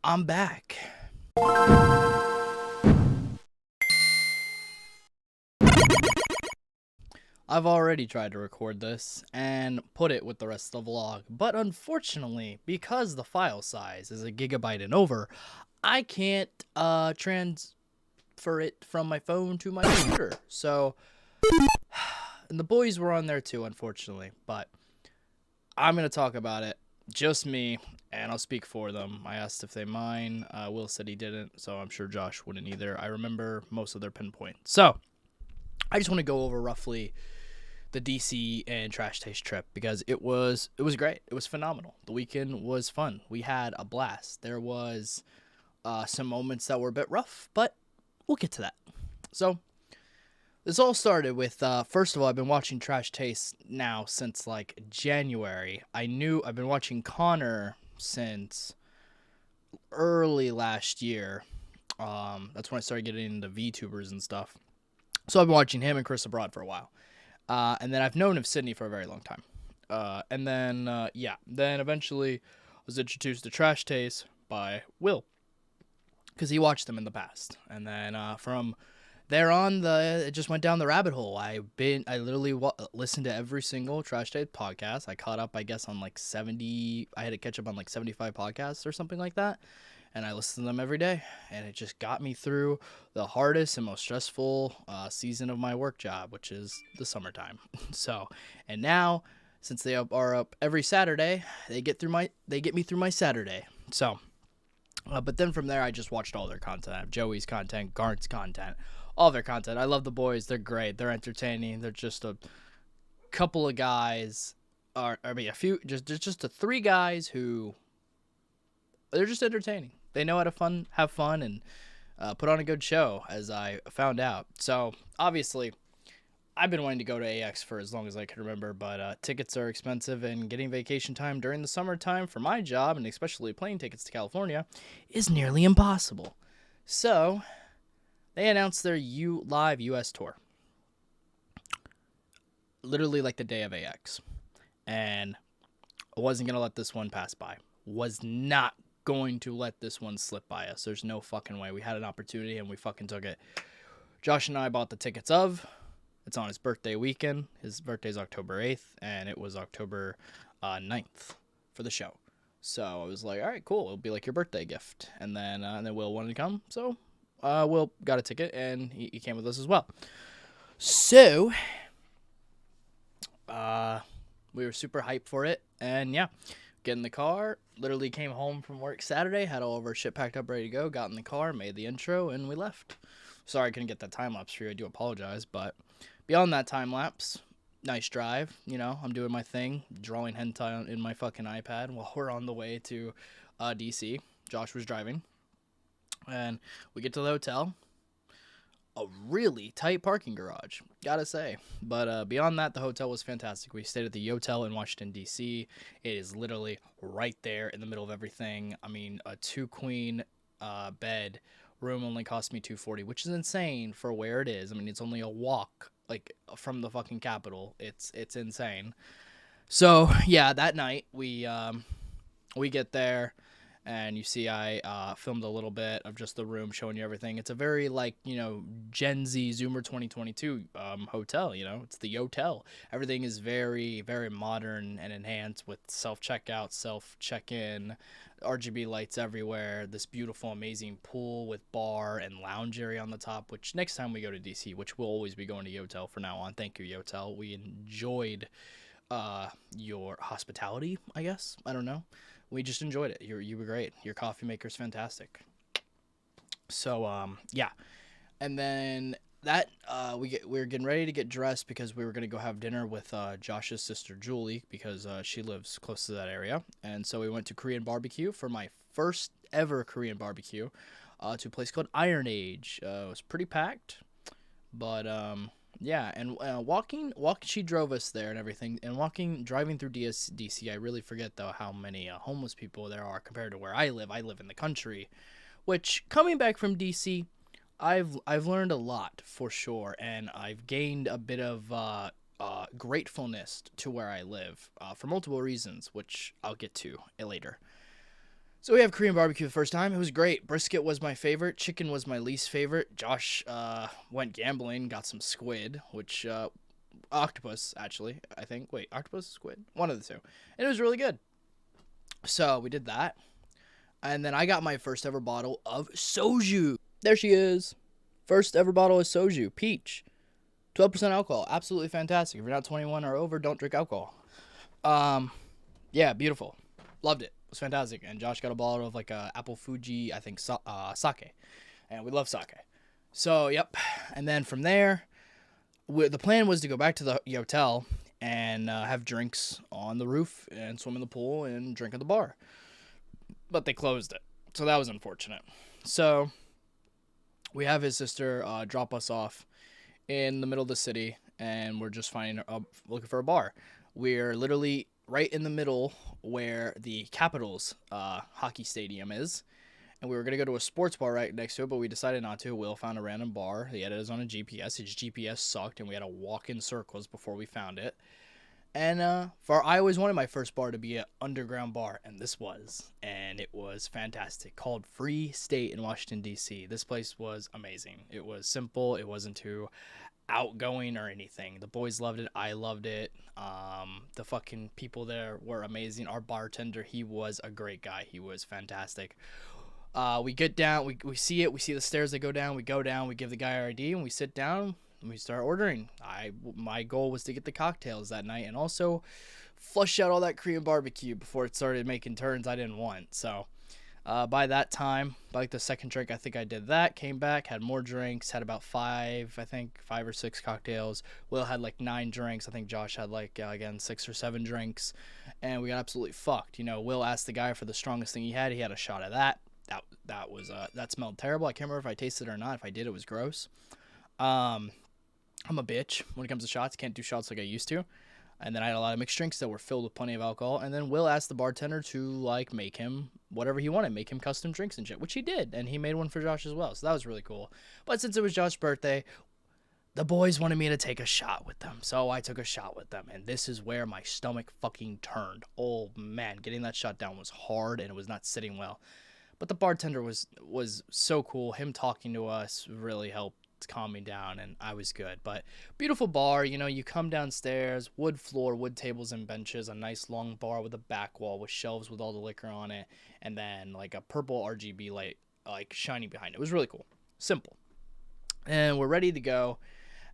I'm back. I've already tried to record this and put it with the rest of the vlog, but unfortunately, because the file size is a gigabyte and over, I can't transfer it from my phone to my computer. So, and the boys were on there too, unfortunately, but I'm going to talk about it. Just me, and I'll speak for them. I asked if they mind. Will said he didn't, so I'm sure Josh wouldn't either. I remember most of their pinpoints. So, I just want to go over roughly the DC and Trash Taste trip because it was great. It was phenomenal. The weekend was fun. We had a blast. There was some moments that were a bit rough, but we'll get to that. So this all started with first of all, I've been watching Trash Taste now since like January. I've been watching Connor since early last year. That's when I started getting into VTubers and stuff. So I've been watching him and Chris Abroad for a while. And then I've known of Sydney for a very long time. Then eventually I was introduced to Trash Taste by Will because he watched them in the past. And then from there on, it just went down the rabbit hole. I literally listened to every single Trash Taste podcast. I caught up, I guess, on like 70. I had to catch up on like 75 podcasts or something like that. And I listened to them every day, and it just got me through the hardest and most stressful season of my work job, which is the summertime. So, and now since they are up every Saturday, they get me through my Saturday. So, but then from there, I just watched all their content. I have Joey's content, Garnt's content, all their content. I love the boys; they're great, they're entertaining. They're just a couple of guys, a few, just the three guys who they're just entertaining. They know how to have fun, and put on a good show, as I found out. So obviously, I've been wanting to go to AX for as long as I can remember, but tickets are expensive, and getting vacation time during the summertime for my job, and especially plane tickets to California, is nearly impossible. So they announced their live US tour, literally like the day of AX, and I wasn't gonna let this one pass by. Was not going to let this one slip by us. There's no fucking way. We had an opportunity and we fucking took it. Josh and I bought the tickets of. It's on his birthday weekend. His birthday's October 8th, and it was October 9th for the show. So I was like, all right, cool. It'll be like your birthday gift. And then Will wanted to come, so Will got a ticket, and he came with us as well. So we were super hyped for it, and yeah, get in the car. Literally came home from work Saturday, had all of our shit packed up, ready to go. Got in the car, made the intro, and we left. Sorry I couldn't get that time lapse for you. I do apologize, but beyond that time lapse, nice drive. You know, I'm doing my thing, drawing hentai in my fucking iPad while we're on the way to DC. Josh was driving, and we get to the hotel. A really tight parking garage, gotta say. But beyond that, the hotel was fantastic. We stayed at the Yotel in Washington, D.C. It is literally right there in the middle of everything. I mean, a two-queen bed room only cost me $240, which is insane for where it is. I mean, it's only a walk like from the fucking capital. It's insane. So yeah, that night we get there, and you see I filmed a little bit of just the room, showing you everything. It's a very, like, Gen Z Zoomer 2022 hotel. It's the Yotel. Everything is very, very modern and enhanced with self checkout, self check in, RGB lights everywhere. This beautiful, amazing pool with bar and lounge area on the top. Which next time we go to DC, which we'll always be going to Yotel from now on. Thank you, Yotel. We enjoyed your hospitality, I guess. I don't know. We just enjoyed it. You were great. Your coffee maker's fantastic. So yeah, and then that we were getting ready to get dressed because we were gonna go have dinner with Josh's sister Julie, because she lives close to that area, and so we went to Korean barbecue for my first ever Korean barbecue, to a place called Iron Age. It was pretty packed, but yeah, and she drove us there and everything, and driving through DC, I really forget though how many homeless people there are compared to where I live. I live in the country, which, coming back from DC, I've learned a lot for sure, and I've gained a bit of gratefulness to where I live, for multiple reasons, which I'll get to later. So we have Korean barbecue the first time. It was great. Brisket was my favorite. Chicken was my least favorite. Josh went gambling, got some squid, which octopus actually, I think. Wait, octopus, squid, one of the two, and it was really good. So we did that, and then I got my first ever bottle of soju. There she is, first ever bottle of soju, peach, 12% alcohol, absolutely fantastic. If you're not 21 or over, don't drink alcohol. Yeah, beautiful, loved it. It was fantastic. And Josh got a bottle of like apple Fuji, I think, sake, and we love sake. So yep, and then from there, the plan was to go back to the hotel and have drinks on the roof and swim in the pool and drink at the bar, but they closed it, so that was unfortunate. So we have his sister drop us off in the middle of the city, and we're just looking for a bar. We're literally right in the middle where the Capitals hockey stadium is, and we were going to go to a sports bar right next to it, but we decided not to. Will found a random bar. He had it on a GPS. His GPS sucked, and we had to walk in circles before we found it. And I always wanted my first bar to be an underground bar, and this was. And it was fantastic. Called Free State in Washington, D.C. This place was amazing. It was simple. It wasn't too outgoing or anything. The boys loved it. I loved it. The fucking people there were amazing. Our bartender, he was a great guy. He was fantastic. We get down, we see it, we see the stairs that go down, we go down, we give the guy our ID, and we sit down, and we start ordering. My goal was to get the cocktails that night, and also flush out all that Korean barbecue before it started making turns I didn't want. So, by that time, by like the second drink, I think I did that, came back, had more drinks, had about five or six cocktails. Will had like 9 drinks. I think Josh had like, again, 6 or 7 drinks, and we got absolutely fucked. You know, Will asked the guy for the strongest thing he had a shot of that. That smelled terrible. I can't remember if I tasted it or not. If I did, it was gross. I'm a bitch when it comes to shots. Can't do shots like I used to. And then I had a lot of mixed drinks that were filled with plenty of alcohol. And then Will asked the bartender to like make him whatever he wanted, make him custom drinks and shit, which he did. And he made one for Josh as well. So that was really cool. But since it was Josh's birthday, the boys wanted me to take a shot with them. So I took a shot with them. And this is where my stomach fucking turned. Oh man, getting that shot down was hard and it was not sitting well. But the bartender was so cool. Him talking to us really helped calm me down, and I was good. But beautiful bar. You know, you come downstairs, wood floor, wood tables and benches, a nice long bar with a back wall with shelves with all the liquor on it, and then like a purple RGB light like shining behind it. It was really cool. Simple. And we're ready to go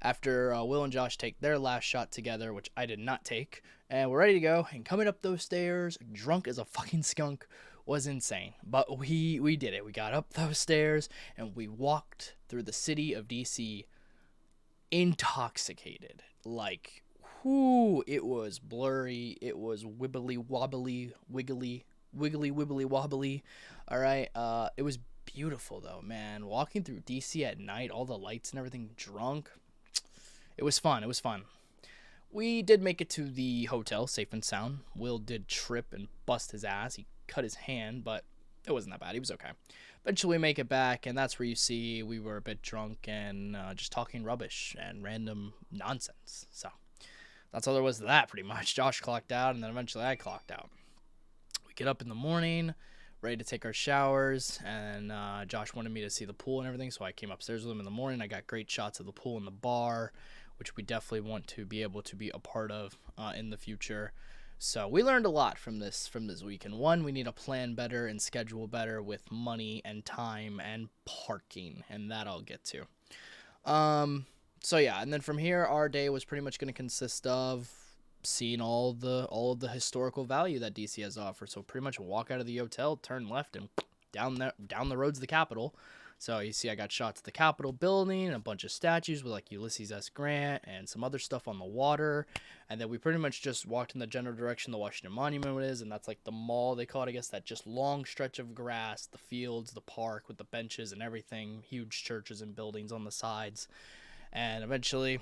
after Will and Josh take their last shot together, which I did not take. And we're ready to go, and coming up those stairs, drunk as a fucking skunk, was insane. But we did it. We got up those stairs and we walked through the city of DC intoxicated. Like, whoo, it was blurry. It was wibbly wobbly, wiggly wibbly wobbly. All right. It was beautiful though, man. Walking through DC at night, all the lights and everything, drunk. It was fun. It was fun. We did make it to the hotel safe and sound. Will did trip and bust his ass. He cut his hand, but it wasn't that bad. He was okay. Eventually we make it back, and that's where you see we were a bit drunk and just talking rubbish and random nonsense. So that's all there was to that, pretty much. Josh clocked out, and then eventually I clocked out. We get up in the morning, ready to take our showers, and Josh wanted me to see the pool and everything, so I came upstairs with him in the morning. I got great shots of the pool and the bar, which we definitely want to be able to be a part of in the future. So we learned a lot from this weekend. One, we need to plan better and schedule better with money and time and parking, and that I'll get to. So yeah, and then from here, our day was pretty much going to consist of seeing all of the historical value that DC has to offer. So pretty much walk out of the hotel, turn left, and down the roads to the Capitol. So you see I got shots of the Capitol building and a bunch of statues with like Ulysses S. Grant and some other stuff on the water. And then we pretty much just walked in the general direction the Washington Monument is, and that's like the mall, they call it, I guess, that just long stretch of grass, the fields, the park with the benches and everything, huge churches and buildings on the sides. And eventually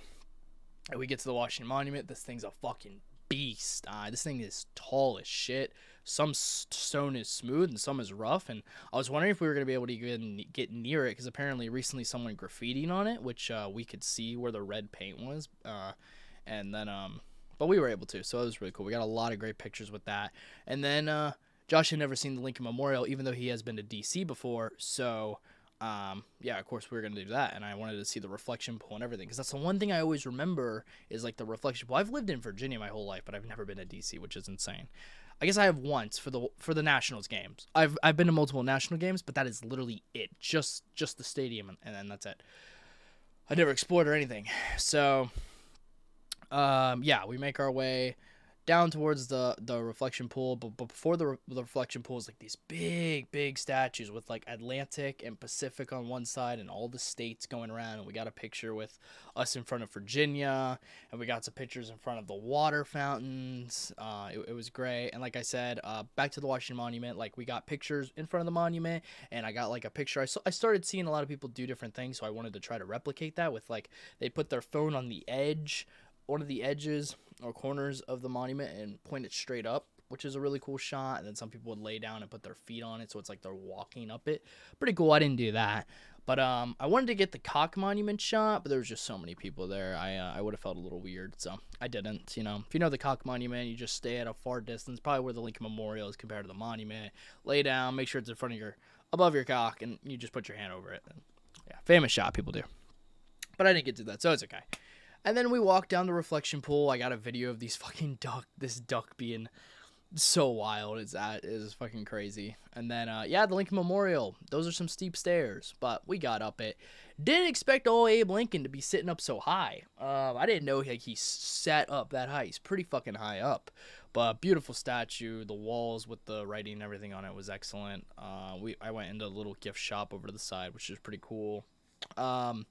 we get to the Washington Monument. This thing's a fucking beast. This thing is tall as shit. Some stone is smooth and some is rough, and I was wondering if we were going to be able to even get near it, because apparently recently someone graffitied on it, which we could see where the red paint was, and then but we were able to, so it was really cool. We got a lot of great pictures with that. And then Josh had never seen the Lincoln Memorial, even though he has been to DC before. So, yeah, of course we were gonna do that, and I wanted to see the reflection pool and everything, because that's the one thing I always remember is like the reflection pool. I've lived in Virginia my whole life, but I've never been to DC, which is insane. I guess I have once for the Nationals games. I've been to multiple national games, but that is literally it. Just the stadium, and then that's it. I never explored or anything. So, yeah, we make our way down towards the reflection pool, but before the reflection pool is like these big statues with like Atlantic and Pacific on one side and all the states going around, and we got a picture with us in front of Virginia, and we got some pictures in front of the water fountains. It was great. And like I said, back to the Washington Monument, like we got pictures in front of the monument, and I got like a picture. I started seeing a lot of people do different things, so I wanted to try to replicate that with like they put their phone on the edge, one of the edges or corners of the monument, and point it straight up, which is a really cool shot. And then some people would lay down and put their feet on it, so it's like they're walking up it. Pretty cool. I didn't do that, but I wanted to get the Cock Monument shot, but there was just so many people there. I would have felt a little weird, so I didn't. You know, if you know the Cock Monument, you just stay at a far distance, probably where the Lincoln Memorial is compared to the monument. Lay down, make sure it's in front of above your cock, and you just put your hand over it. And, yeah, famous shot, people do. But I didn't get to that, so it's okay. And then we walked down the reflection pool. I got a video of this duck being so wild. It is fucking crazy. And then, yeah, the Lincoln Memorial. Those are some steep stairs, but we got up it. Didn't expect old Abe Lincoln to be sitting up so high. I didn't know he sat up that high. He's pretty fucking high up. But beautiful statue. The walls with the writing and everything on it was excellent. I went into a little gift shop over to the side, which is pretty cool. And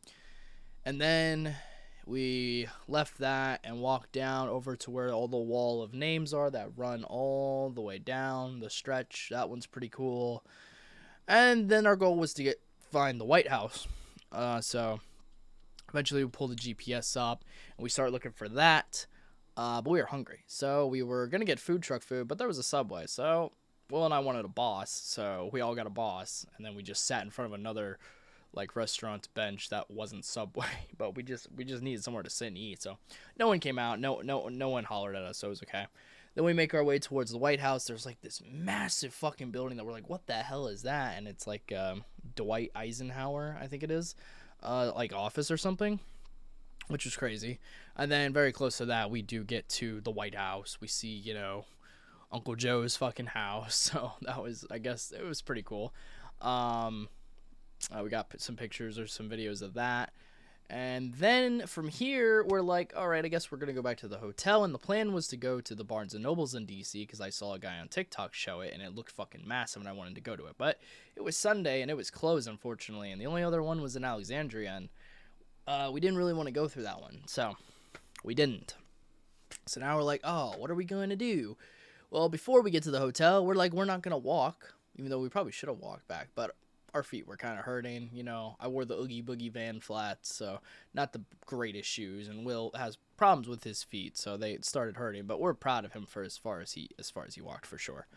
then we left that and walked down over to where all the wall of names are that run all the way down the stretch. That one's pretty cool. And then our goal was to find the White House. So eventually we pulled the GPS up and we started looking for that. But we were hungry, so we were gonna get food truck food, but there was a Subway. So Will and I wanted a Boss, so we all got a Boss, and then we just sat in front of another like restaurant bench that wasn't Subway, but we just needed somewhere to sit and eat. So no one came out, no one hollered at us, so it was okay. Then we make our way towards the White House. There's like this massive fucking building that we're like, what the hell is that? And it's like Dwight Eisenhower, I think it is, like office or something, which was crazy. And then very close to that, we do get to the White House. We see, you know, Uncle Joe's fucking house. So that was, I guess, it was pretty cool. We got some pictures or some videos of that. And then from here, we're like, all right, I guess we're going to go back to the hotel. And the plan was to go to the Barnes & Nobles in D.C. because I saw a guy on TikTok show it, and it looked fucking massive, and I wanted to go to it. But it was Sunday, and it was closed, unfortunately. And the only other one was in Alexandria, and we didn't really want to go through that one. So we didn't. So now we're like, oh, what are we going to do? Well, before we get to the hotel, we're like, we're not going to walk, even though we probably should have walked back. But our feet were kind of hurting, you know. I wore the Oogie Boogie Van flats, so not the greatest shoes. And Will has problems with his feet, so they started hurting. But we're proud of him for as far as he walked, for sure.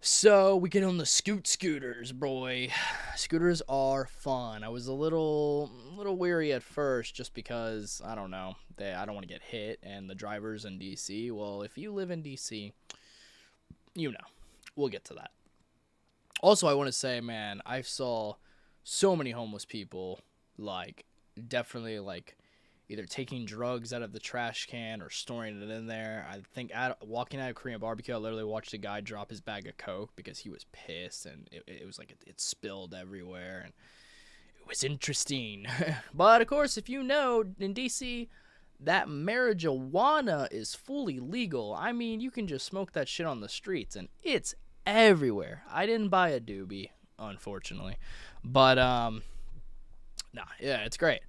So we get on the scooters, boy. Scooters are fun. I was a little weary at first, just because I don't know. I don't want to get hit, and the drivers in DC. Well, if you live in DC, you know. We'll get to that. Also, I want to say, man, I saw so many homeless people, like, definitely, like, either taking drugs out of the trash can or storing it in there. I think walking out of Korean barbecue, I literally watched a guy drop his bag of Coke because he was pissed, and it was like it spilled everywhere, and it was interesting. But, of course, if you know, in D.C., that marijuana is fully legal. I mean, you can just smoke that shit on the streets, and it's everywhere. I didn't buy a doobie, unfortunately, but nah, yeah, it's great.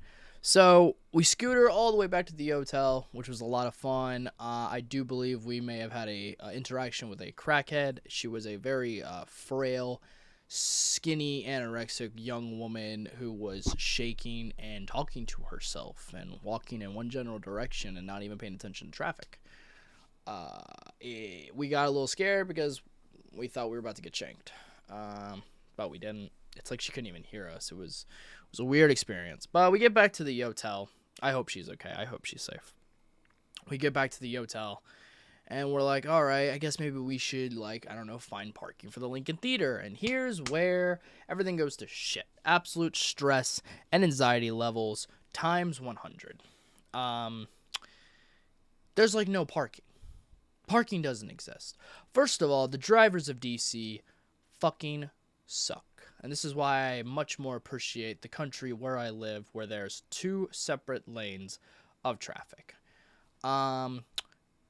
So we scooter all the way back to the hotel, which was a lot of fun. I do believe we may have had a interaction with a crackhead. She was a very frail, skinny, anorexic young woman who was shaking and talking to herself and walking in one general direction and not even paying attention to traffic. We got a little scared because we thought we were about to get shanked, but we didn't. It's like she couldn't even hear us. It was a weird experience. But we get back to the hotel. I hope she's okay. I hope she's safe. We get back to the hotel, And we're like, all right, I guess maybe we should, like, I don't know, find parking for the Lincoln Theater. And here's where everything goes to shit. Absolute stress and anxiety levels times 100. There's like no parking. Parking doesn't exist. First of all, the drivers of DC fucking suck. And this is why I much more appreciate the country where I live, where there's 2 separate lanes of traffic.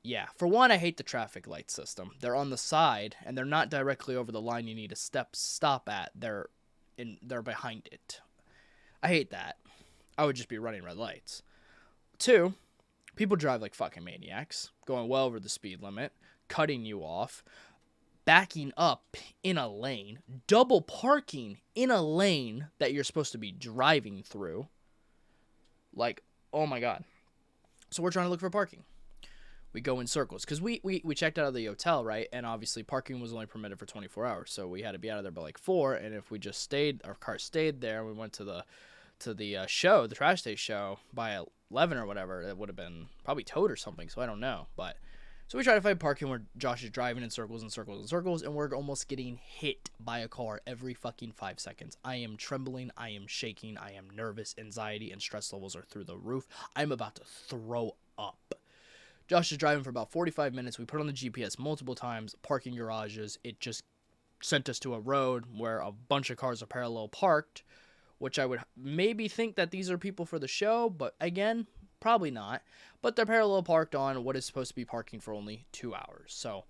Yeah, for one, I hate the traffic light system. They're on the side, and they're not directly over the line you need to stop at. They're behind it. I hate that. I would just be running red lights. 2, people drive like fucking maniacs, going well over the speed limit, cutting you off, backing up in a lane, double parking in a lane that you're supposed to be driving through. Like, oh my God. So we're trying to look for parking. We go in circles because we checked out of the hotel, right? And obviously parking was only permitted for 24 hours. So we had to be out of there by like 4. And if we just stayed, our car stayed there, and we went to the show, the Trash Day show, by 11 or whatever, it would have been probably towed or something. So I don't know. But so we try to find parking where Josh is driving in circles and circles and circles, and we're almost getting hit by a car every fucking 5 seconds. I am trembling. I am shaking. I am nervous. Anxiety and stress levels are through the roof. I'm about to throw up. Josh is driving for about 45 minutes. We put on the GPS multiple times, parking garages. It just sent us to a road where a bunch of cars are parallel parked, which I would maybe think that these are people for the show, but again, probably not. But they're parallel parked on what is supposed to be parking for only 2 hours. So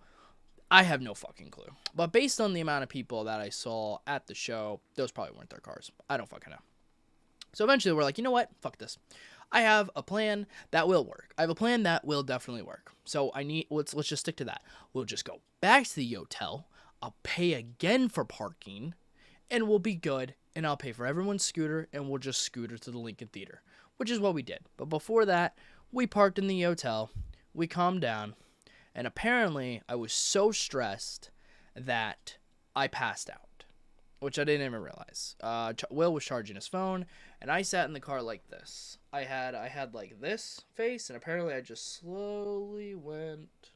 I have no fucking clue. But based on the amount of people that I saw at the show, those probably weren't their cars. I don't fucking know. So eventually we're like, you know what? Fuck this. I have a plan that will work. I have a plan that will definitely work. So let's just stick to that. We'll just go back to the hotel. I'll pay again for parking, and we'll be good. And I'll pay for everyone's scooter, and we'll just scooter to the Lincoln Theater, which is what we did. But before that, we parked in the hotel. We calmed down, and apparently I was so stressed that I passed out, which I didn't even realize. Will was charging his phone, and I sat in the car like this. I had like this face, and apparently I just slowly went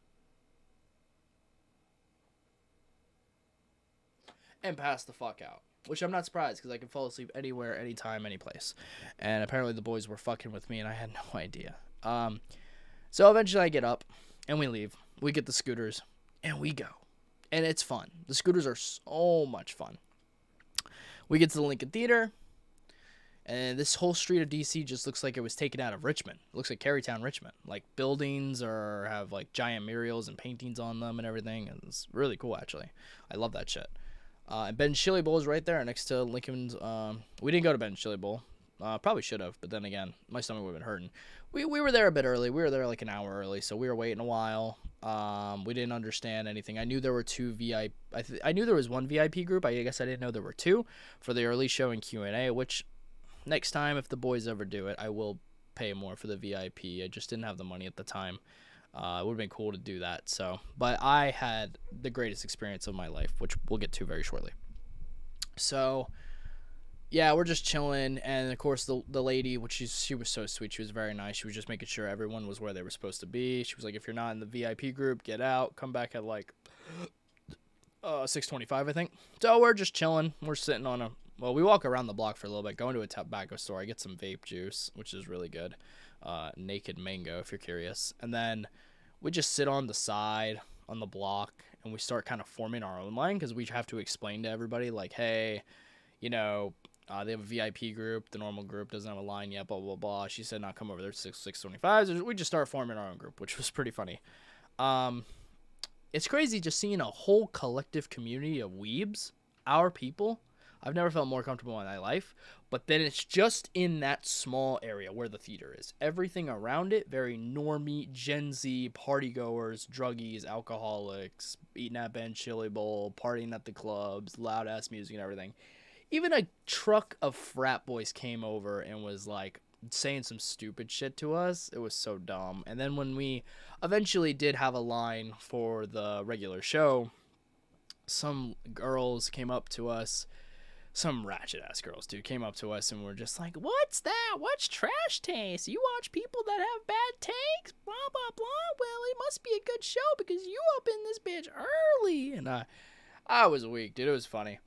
and passed the fuck out. Which I'm not surprised, because I can fall asleep anywhere, anytime, any place. And apparently the boys were fucking with me, and I had no idea. So eventually I get up, and we leave. We get the scooters, and we go. And it's fun. The scooters are so much fun. We get to the Lincoln Theater, and this whole street of DC just looks like it was taken out of Richmond. It looks like Carytown, Richmond. Like, buildings have like giant murals and paintings on them and everything. And it's really cool, actually. I love that shit. And Ben's Chili Bowl is right there next to Lincoln's. We didn't go to Ben's Chili Bowl. Probably should have, but then again, my stomach would have been hurting. We were there a bit early. We were there like an hour early, so we were waiting a while. We didn't understand anything. I knew there were 2 VIP. I knew there was 1 VIP group. I guess I didn't know there were 2 for the early show and Q&A, which next time, if the boys ever do it, I will pay more for the VIP. I just didn't have the money at the time. It would have been cool to do that. So, but I had the greatest experience of my life, which we'll get to very shortly. So, yeah, we're just chilling, and of course the lady, which she was so sweet. She was very nice. She was just making sure everyone was where they were supposed to be. She was like, if you're not in the VIP group, get out. Come back at like 6:25, I think. So we're just chilling. We're sitting on we walk around the block for a little bit, go into a tobacco store. I get some vape juice, which is really good. Naked Mango, if you're curious. And then we just sit on the side on the block, and we start kind of forming our own line, because we have to explain to everybody, like, hey, you know, they have a VIP group. The normal group doesn't have a line yet, blah, blah, blah. She said not come over there 6:25. So we just started forming our own group, which was pretty funny. It's crazy just seeing a whole collective community of weebs, our people. I've never felt more comfortable in my life. But then it's just in that small area where the theater is. Everything around it, very normie, Gen Z, partygoers, druggies, alcoholics, eating at Ben Chili Bowl, partying at the clubs, loud-ass music and everything. Even a truck of frat boys came over and was, like, saying some stupid shit to us. It was so dumb. And then when we eventually did have a line for the regular show, some girls came up to us. some ratchet ass girls, dude, came up to us and were just like, "What's that? What's Trash Taste? You watch people that have bad takes? Blah blah blah. Well, it must be a good show because you opened this bitch early." And I was weak, dude. It was funny,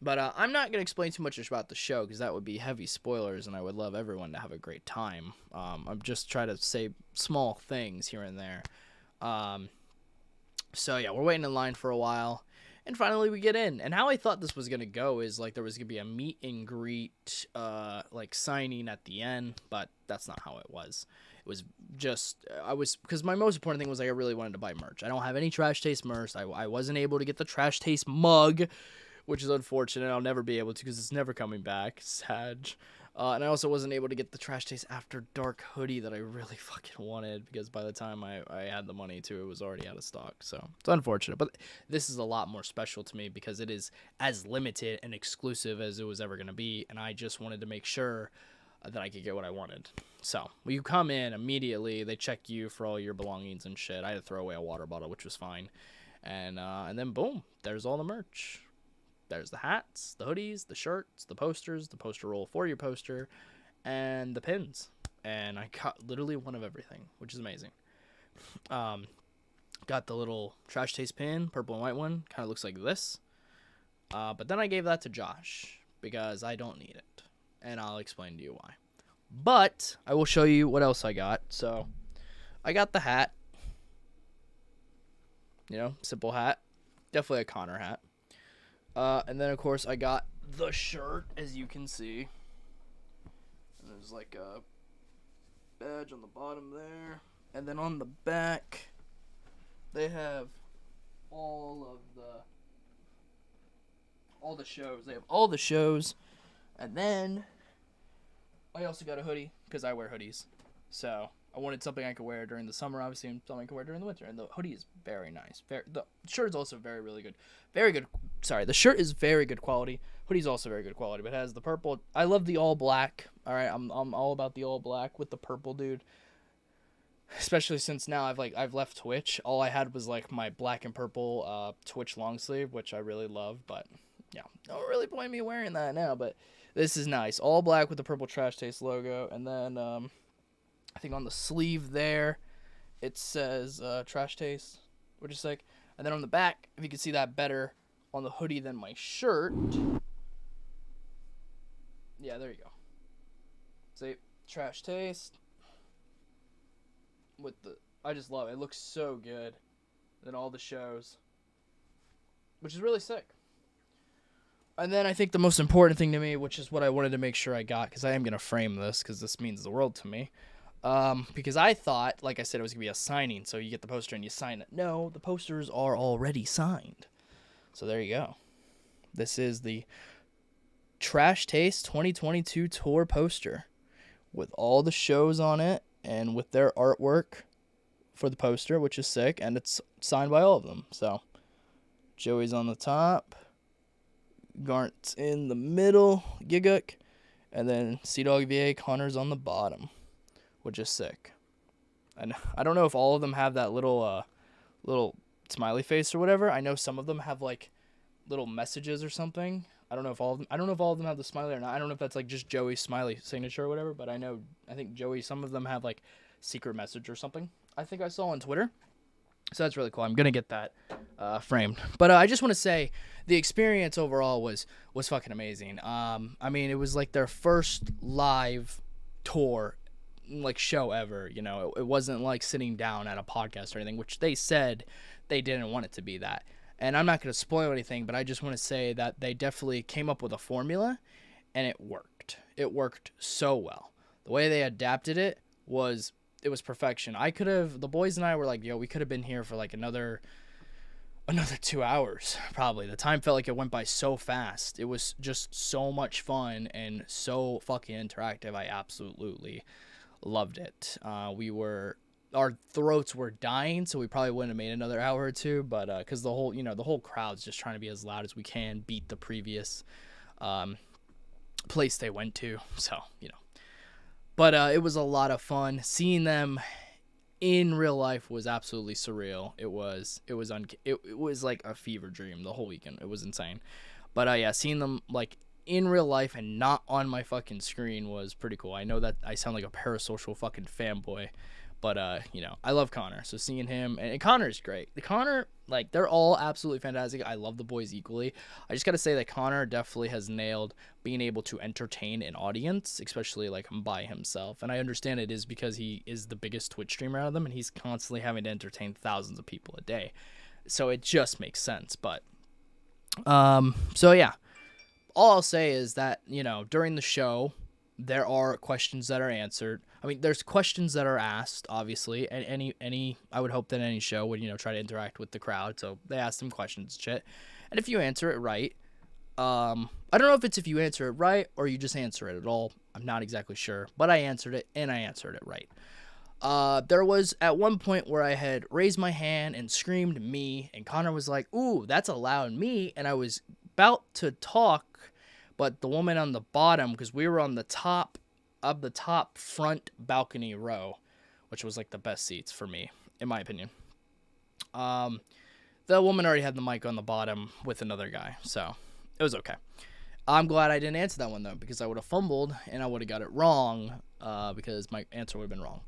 but I'm not gonna explain too much about the show because that would be heavy spoilers, and I would love everyone to have a great time. I'm just trying to say small things here and there. So yeah, we're waiting in line for a while. And finally we get in. And how I thought this was going to go is like there was going to be a meet and greet like signing at the end, but that's not how it was. It was just because my most important thing was like I really wanted to buy merch. I don't have any Trash Taste merch. I wasn't able to get the Trash Taste mug, which is unfortunate. I'll never be able to because it's never coming back. Sad. And I also wasn't able to get the Trash Taste After Dark hoodie that I really fucking wanted because by the time I had the money to, it was already out of stock. So it's unfortunate. But this is a lot more special to me because it is as limited and exclusive as it was ever going to be. And I just wanted to make sure that I could get what I wanted. So when you come in immediately, they check you for all your belongings and shit. I had to throw away a water bottle, which was fine. And then boom, there's all the merch. There's the hats, the hoodies, the shirts, the posters, the poster roll for your poster, and the pins. And I got literally one of everything, which is amazing. Got the little Trash Taste pin, purple and white one. Kind of looks like this. But then I gave that to Josh because I don't need it. And I'll explain to you why. But I will show you what else I got. So I got the hat. You know, simple hat. Definitely a Connor hat. And then, of course, I got the shirt, as you can see. And there's, like, a badge on the bottom there. And then on the back, they have all the shows. They have all the shows. And then I also got a hoodie, because I wear hoodies. So I wanted something I could wear during the summer, obviously, and something I could wear during the winter. And the hoodie is very nice. The shirt is also really good. Very good. Sorry, the shirt is very good quality. Hoodie's also very good quality, but it has the purple. I love the all black. All right, I'm all about the all black with the purple, dude. Especially since now I've left Twitch. All I had was like my black and purple Twitch long sleeve, which I really love. But yeah, don't really blame me wearing that now. But this is nice, all black with the purple Trash Taste logo, and then I think on the sleeve there, it says Trash Taste, which is sick. And then on the back, if you can see that better on the hoodie than my shirt. Yeah, there you go. See, Trash Taste. I just love it. It looks so good. Then all the shows. Which is really sick. And then I think the most important thing to me, which is what I wanted to make sure I got, because I am going to frame this, because this means the world to me. Because I thought, like I said, it was going to be a signing, so you get the poster and you sign it. No, the posters are already signed. So there you go. This is the Trash Taste 2022 tour poster with all the shows on it and with their artwork for the poster, which is sick, and it's signed by all of them. So Joey's on the top, Garnt's in the middle, Giguk, and then Sea-Dog VA Connor's on the bottom, which is sick. And I don't know if all of them have that little smiley face or whatever. I know some of them have like little messages or something. I don't know if all of them have the smiley or not. I don't know if that's like just Joey's smiley signature or whatever, but I think Joey, some of them have like secret message or something. I think I saw on Twitter. So that's really cool. I'm going to get that framed. But I just want to say the experience overall was fucking amazing. I mean, it was like their first live tour, like show ever, you know. It wasn't like sitting down at a podcast or anything, which they said they didn't want it to be that. And I'm not going to spoil anything, but I just want to say that they definitely came up with a formula, and it worked. It worked so well. The way they adapted it was perfection. The boys and I were like, yo, we could have been here for like another 2 hours, probably. The time felt like it went by so fast. It was just so much fun and so fucking interactive. I absolutely loved it. Our throats were dying, so we probably wouldn't have made another hour or two, but because the whole crowd's just trying to be as loud as we can, beat the previous place they went to. So, but it was a lot of fun. Seeing them in real life was absolutely surreal. It was like a fever dream the whole weekend. It was insane. But yeah, seeing them like in real life and not on my fucking screen was pretty cool. I know that I sound like a parasocial fucking fanboy, but I love Connor. So seeing him, and Connor's great. The Connor, like, they're all absolutely fantastic. I love the boys equally. I just got to say that Connor definitely has nailed being able to entertain an audience, especially like by himself. And I understand it is because he is the biggest Twitch streamer out of them, and he's constantly having to entertain thousands of people a day. So it just makes sense. But so yeah, all I'll say is that, during the show, there are questions that are answered. I mean, there's questions that are asked, obviously, and I would hope that any show would, try to interact with the crowd. So they ask them questions, shit. And if you answer it right, I don't know if it's if you answer it right or you just answer it at all. I'm not exactly sure, but I answered it and I answered it right. There was at one point where I had raised my hand and screamed me, and Connor was like, "Ooh, that's a loud me," and I was about to talk, but the woman on the bottom, because we were on the top of the top front balcony row, which was like the best seats for me, in my opinion. The woman already had the mic on the bottom with another guy, so it was okay. I'm glad I didn't answer that one though, because I would have fumbled and I would have got it wrong, because my answer would have been wrong.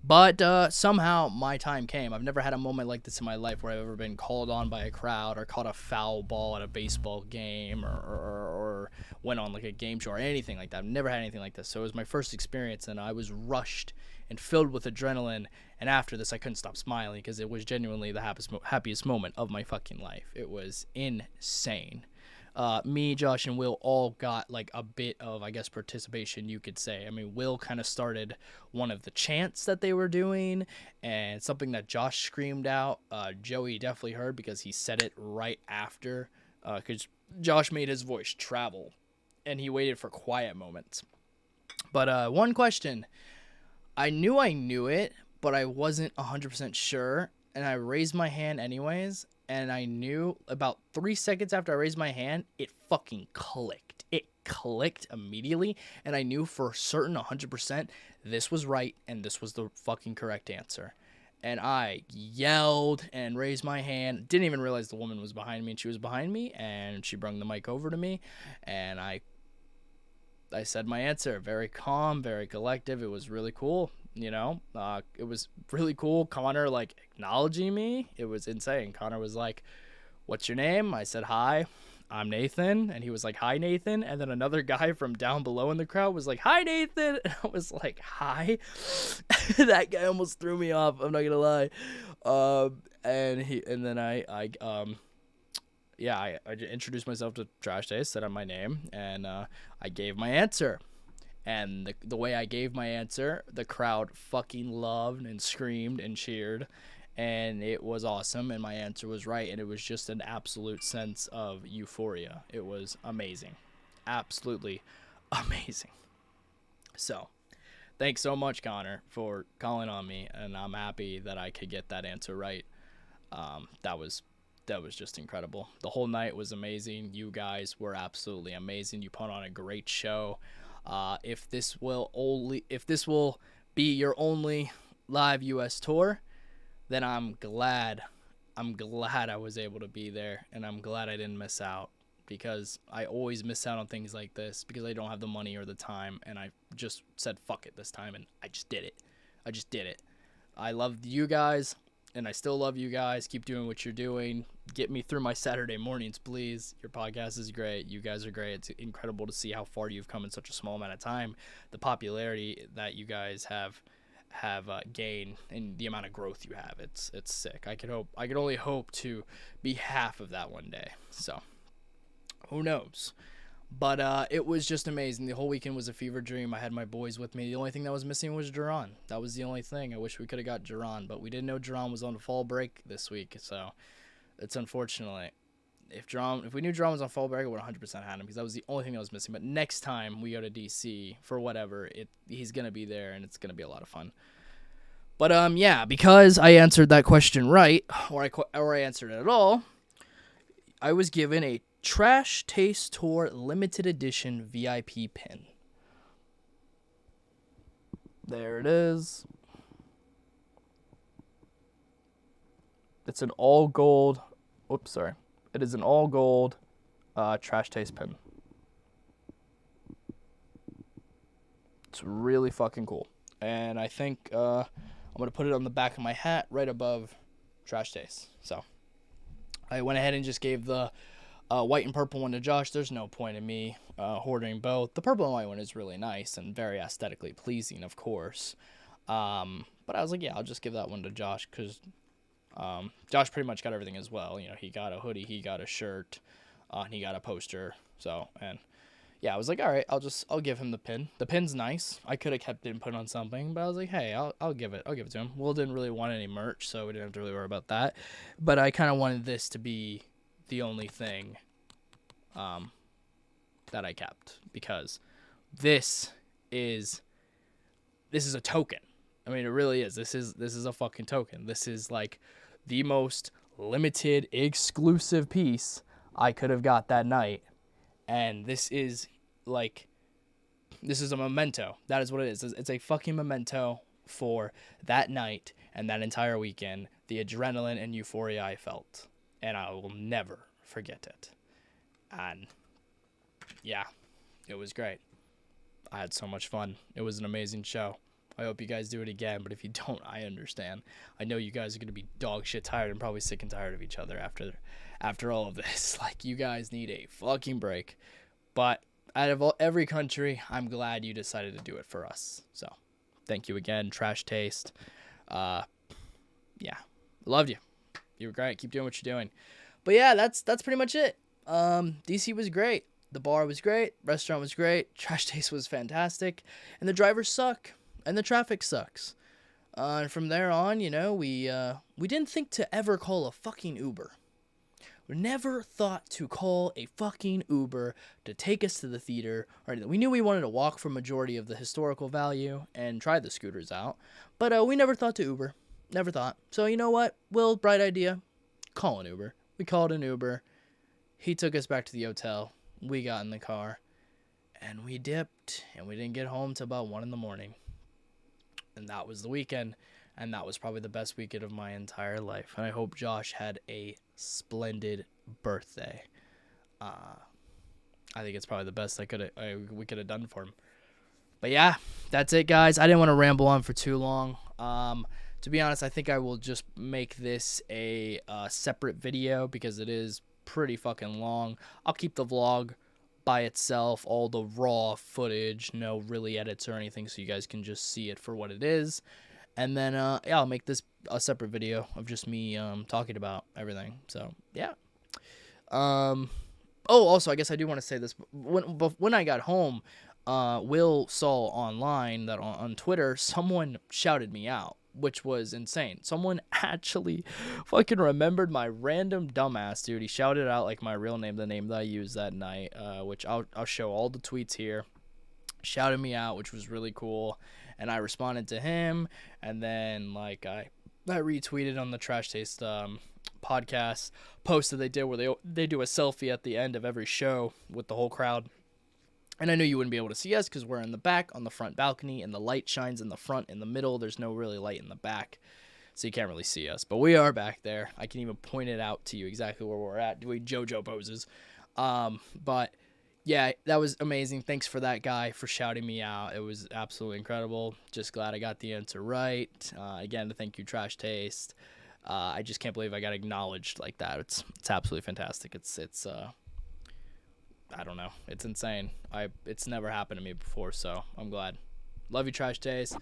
But somehow my time came. I've never had a moment like this in my life where I've ever been called on by a crowd or caught a foul ball at a baseball game or went on like a game show or anything like that. I've never had anything like this. So it was my first experience, and I was rushed and filled with adrenaline. And after this, I couldn't stop smiling because it was genuinely the happiest moment of my fucking life. It was insane. Me, Josh, and Will all got like a bit of, I guess, participation, you could say. I mean, Will kind of started one of the chants that they were doing, and something that Josh screamed out. Joey definitely heard because he said it right after, because Josh made his voice travel, and he waited for quiet moments. But one question, I knew it, but I wasn't 100% sure, and I raised my hand anyways. And I knew about 3 seconds after I raised my hand, it fucking clicked. It clicked immediately. And I knew for certain 100% this was right and this was the fucking correct answer. And I yelled and raised my hand. Didn't even realize the woman was behind me, and she was behind me. And she brought the mic over to me. And I said my answer. Very calm, very collective. It was really cool. It was really cool. Connor like acknowledging me. It was insane. Connor was like, "What's your name?" I said, "Hi, I'm Nathan." And he was like, "Hi, Nathan." And then another guy from down below in the crowd was like, "Hi, Nathan." And I was like, "Hi." That guy almost threw me off. I'm not gonna lie. I introduced myself to Trash Taste, said my name, and I gave my answer. And the way I gave my answer, the crowd fucking loved and screamed and cheered. And it was awesome. And my answer was right. And it was just an absolute sense of euphoria. It was amazing. Absolutely amazing. So, thanks so much, Connor, for calling on me. And I'm happy that I could get that answer right. That was just incredible. The whole night was amazing. You guys were absolutely amazing. You put on a great show. If this will be your only live US tour, then I'm glad I was able to be there, and I'm glad I didn't miss out, because I always miss out on things like this because I don't have the money or the time, and I just said fuck it this time, and I just did it. I love you guys, and I still love you guys. Keep doing what you're doing. Get me through my Saturday mornings, please. Your podcast is great. You guys are great. It's incredible to see how far you've come in such a small amount of time. The popularity that you guys have gained and the amount of growth you have. It's sick. I could only hope to be half of that one day. So who knows? But it was just amazing. The whole weekend was a fever dream. I had my boys with me. The only thing that was missing was Jerron. That was the only thing. I wish we could have got Jerron, but we didn't know Jerron was on fall break this week, so it's unfortunate. If we knew Jerron was on fall break, I would 100% had him, because that was the only thing that was missing. But next time we go to DC for whatever, he's gonna be there, and it's gonna be a lot of fun. But yeah, because I answered that question right, or I answered it at all, I was given a Trash Taste Tour limited edition VIP pin. There it is. It's an all gold. Oops, sorry. It is an all gold Trash Taste pin. It's really fucking cool. And I think I'm going to put it on the back of my hat right above Trash Taste. So I went ahead and just gave the white and purple one to Josh. There's no point in me hoarding both. The purple and white one is really nice and very aesthetically pleasing, of course. But I was like, yeah, I'll just give that one to Josh because Josh pretty much got everything as well. You know, he got a hoodie, he got a shirt, and he got a poster. So, and yeah, I was like, all right, I'll give him the pin. The pin's nice. I could have kept it and put it on something, but I was like, hey, I'll give it to him. Will didn't really want any merch, so we didn't have to really worry about that. But I kind of wanted this to be the only thing that I kept, because this is a token. I mean, it really is. This is a fucking token. This is like the most limited, exclusive piece I could have got that night. And this is a memento. That is what it is. It's a fucking memento for that night and that entire weekend, the adrenaline and euphoria I felt. And I will never forget it. And yeah, it was great. I had so much fun. It was an amazing show. I hope you guys do it again, but if you don't, I understand. I know you guys are going to be dog shit tired and probably sick and tired of each other after all of this. Like, you guys need a fucking break. But out of every country, I'm glad you decided to do it for us. So, thank you again, Trash Taste. Yeah, loved you. You were great. Keep doing what you're doing. But yeah, that's pretty much it. DC was great. The bar was great. Restaurant was great. Trash Taste was fantastic. And the drivers suck. And the traffic sucks. And from there on, you know, we didn't think to ever call a fucking Uber. We never thought to call a fucking Uber to take us to the theater or anything. We knew we wanted to walk for majority of the historical value and try the scooters out. But we never thought to Uber. Never thought. So you know what? Will, bright idea. Call an Uber. We called an Uber. He took us back to the hotel. We got in the car. And we dipped. And we didn't get home till about 1 a.m. And that was the weekend, and that was probably the best weekend of my entire life. And I hope Josh had a splendid birthday. I think it's probably the best we could have done for him. But yeah, that's it, guys. I didn't want to ramble on for too long. To be honest, I think I will just make this a separate video because it is pretty fucking long. I'll keep the vlog by itself, all the raw footage, no really edits or anything, so you guys can just see it for what it is. And then yeah, I'll make this a separate video of just me talking about everything. So yeah. Oh, also, I guess I do want to say this. When I got home, Will saw online that on Twitter someone shouted me out, which was insane. Someone actually fucking remembered my random dumbass, dude. He shouted out like my real name, the name that I used that night, which I'll show all the tweets here. Shouted me out, which was really cool. And I responded to him, and then like I retweeted on the Trash Taste podcast post that they did where they do a selfie at the end of every show with the whole crowd. And I know you wouldn't be able to see us because we're in the back on the front balcony, and the light shines in the front, in the middle. There's no really light in the back, so you can't really see us. But we are back there. I can even point it out to you exactly where we're at, doing JoJo poses. But yeah, that was amazing. Thanks for that guy for shouting me out. It was absolutely incredible. Just glad I got the answer right. Again, thank you, Trash Taste. I just can't believe I got acknowledged like that. It's absolutely fantastic. It's I don't know. It's insane. It's never happened to me before, so I'm glad. Love you, Trash Taste.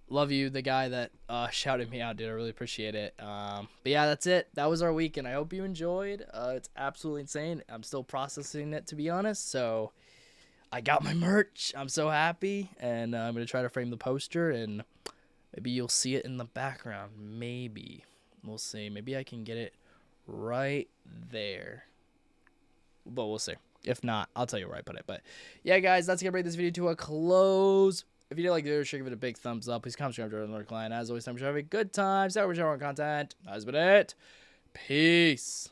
Love you, the guy that shouted me out, dude. I really appreciate it. But yeah, that's it. That was our weekend. I hope you enjoyed. It's absolutely insane. I'm still processing it, to be honest. So I got my merch. I'm so happy. And I'm going to try to frame the poster, and maybe you'll see it in the background. Maybe. We'll see. Maybe I can get it right there. But we'll see. If not, I'll tell you where I put it. But yeah, guys, that's going to bring this video to a close. If you did like the video, sure, give it a big thumbs up. Please comment, share, and another client. As always, time to have a good time. Start with our content. That's been it. Peace.